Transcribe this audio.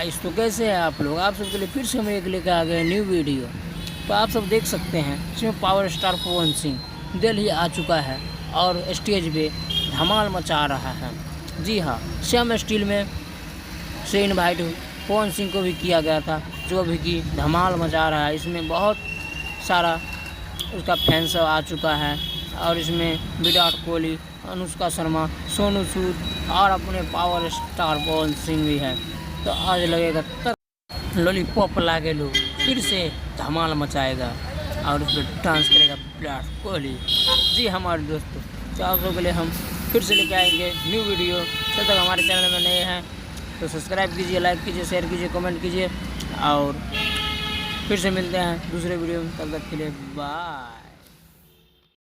Guys तो कैसे हैं आप लोग। आप सबके लिए फिर से हम एक लेकर आ गए न्यू वीडियो। तो आप सब देख सकते हैं इसमें पावर स्टार पवन सिंह दिल्ली आ चुका है और स्टेज पे धमाल मचा रहा है। जी हाँ, सेम स्टील में से इनवाइट पवन सिंह को भी किया गया था, जो अभी की धमाल मचा रहा है। इसमें बहुत सारा उसका फैंस आ चुका है और इसमें विराट कोहली, अनुष्का शर्मा, सोनू सूद और अपने पावर स्टार पवन सिंह भी है। तो आज लगेगा तक लॉलीपॉप लागे लो, फिर से धमाल मचाएगा और उस पर डांस करेगा विराट कोहली। जी हमारे दोस्तों, तो आप लोगों के लिए हम फिर से लेके आएंगे न्यू वीडियो। जब तक हमारे चैनल में नए हैं तो सब्सक्राइब कीजिए, लाइक कीजिए, शेयर कीजिए, कमेंट कीजिए और फिर से मिलते हैं दूसरे वीडियो में। तब तक के लिए बाय।